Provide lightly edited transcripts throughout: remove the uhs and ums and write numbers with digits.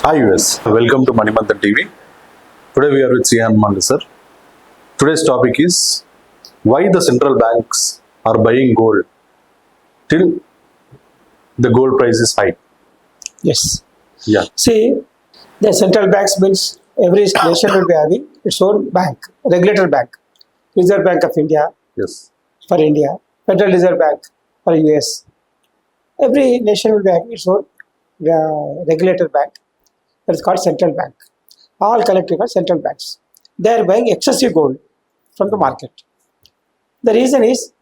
Hi US, welcome to Manimanthan TV. Today we are with C. Hanuman sir. Today's topic is why the central banks are buying gold till the gold price is high. Yes. Yeah. See, the central banks means every nation will be having its own bank, regulator bank. Reserve Bank of India Yes. for India, Federal Reserve Bank for US. Every nation will be having its own regulator bank. That is called central bank. All collective are central banks. They are buying excessive gold from the market. The reason is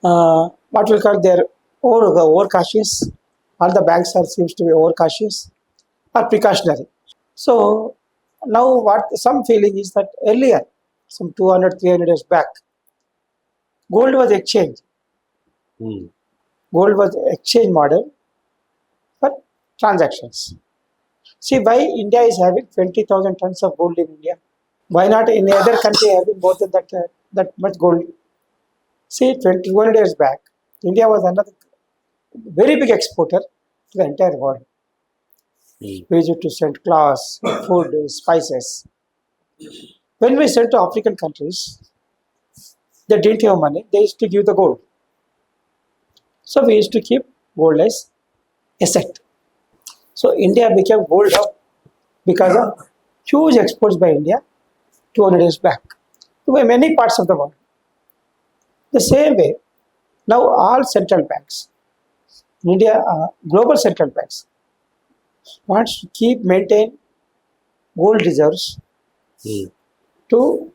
what we call their over cautious. All the banks are seems to be over cautious or precautionary. So now what some feeling is that earlier, some 200, 300 years back, gold was exchange. Hmm. Gold was exchange model for transactions. See why India is having 20,000 tons of gold in India. Why not any other country having more than that much gold? See, 21 years back, India was another very big exporter to the entire world. Hmm. We used to send cloths, food, spices. When we sent to African countries, they didn't have money. They used to give the gold. So we used to keep gold as asset. So India became gold hub because of huge exports by India 200 years back to many parts of the world. The same way, now all central banks, India, global central banks, wants to keep maintain gold reserves Hmm. to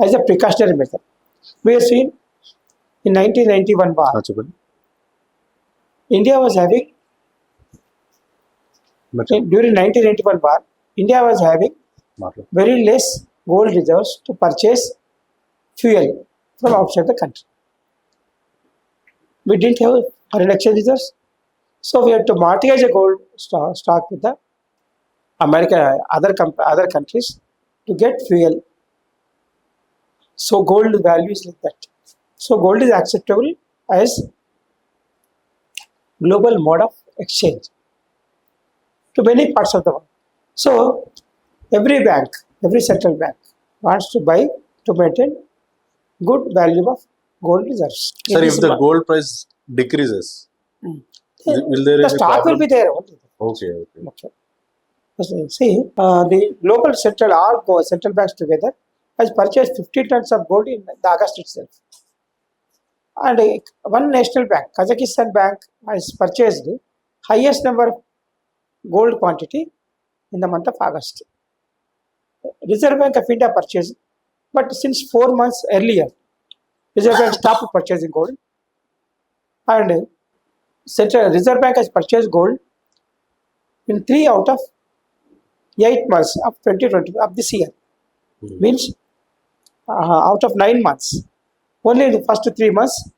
as a precautionary measure. We have seen in 1991 war, Achapalli. India was having during 1991 war, India was having very less gold reserves to purchase fuel from outside the country. We didn't have foreign exchange reserves, so we had to mortgage a gold stock with the America, other countries to get fuel. So gold value is like that. So gold is acceptable as global mode of exchange to many parts of the world. So every bank, every central bank wants to buy to maintain good value of gold reserves. Sir, if the gold price decreases, will there the be stock will problem? be there only. Okay. Okay. See, the global central banks together has purchased 50 tons of gold in the August itself. And one national bank, Kazakhstan bank, has purchased highest number of gold quantity in the month of August. Reserve Bank of India purchased, but since 4 months earlier, Reserve Bank stopped purchasing gold, and Central Reserve Bank has purchased gold in 3 out of 8 months of 2020 of this year. Hmm. Means out of 9 months, only in the first 3 months,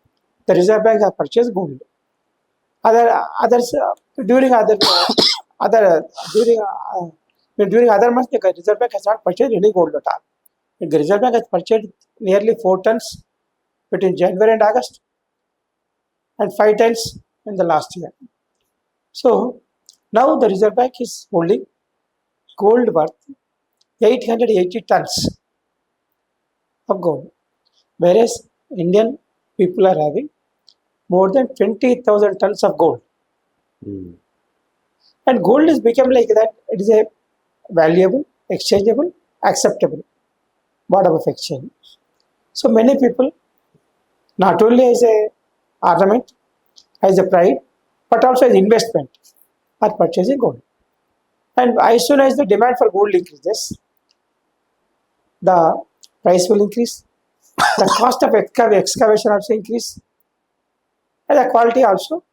the Reserve Bank has purchased gold. Others during other other during other months, the Reserve Bank has not purchased any gold at all. The Reserve Bank has purchased nearly 4 tons between January and August, and 5 tons in the last year. So now the Reserve Bank is holding gold worth 880 tons of gold, whereas Indian people are having more than 20,000 tons of gold. Hmm. And gold has become like that. It is a valuable, exchangeable, acceptable bottom of exchange. So many people, not only as a ornament, as a pride, but also as investment, are purchasing gold. And as soon as the demand for gold increases, the price will increase. The cost of excavation also increase, and the quality also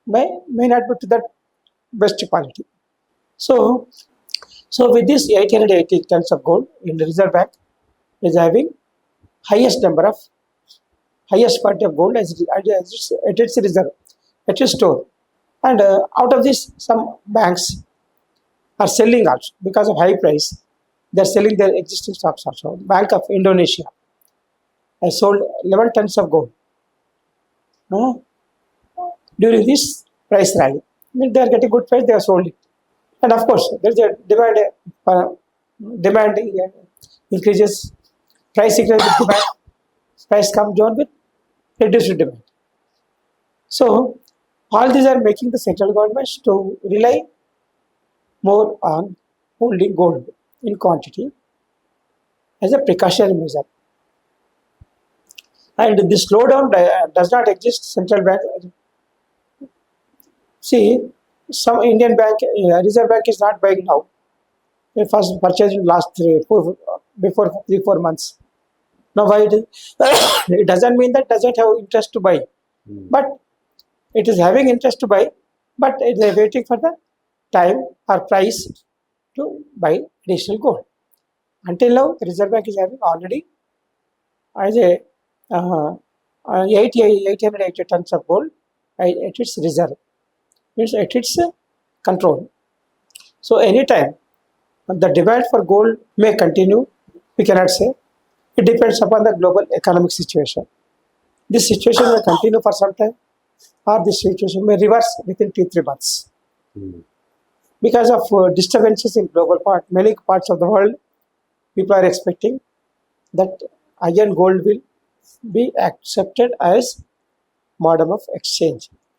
may not be to that best quality. So, so with this 880 tons of gold in the Reserve Bank is having highest number of highest quantity of gold as at its reserve, at its store. And out of this, some banks are selling also because of high price. They are selling their existing stocks also. Bank of Indonesia has sold 11 tons of gold during this price rally. I mean, they are getting good price, they have sold it. And of course, there is a demand increases, price increases with demand, price comes down with reduced demand. So all these are making the central governments to rely more on holding gold in quantity as a precautionary measure. And this slowdown does not exist. Central bank, see, some Indian bank, Reserve Bank is not buying now. They first purchased in last before 3 4 months. Now why it, it doesn't mean that doesn't have interest to buy, but it is having interest to buy, but they are waiting for the time or price to buy additional gold. Until now, the Reserve Bank is having already as a 880 tons of gold at its reserve, means at its control. So anytime the demand for gold may continue, we cannot say. It depends upon the global economic situation. This situation may continue for some time, or this situation may reverse within 2 3 months. Because of disturbances in many parts of the world, people are expecting that iron gold will be accepted as model of exchange.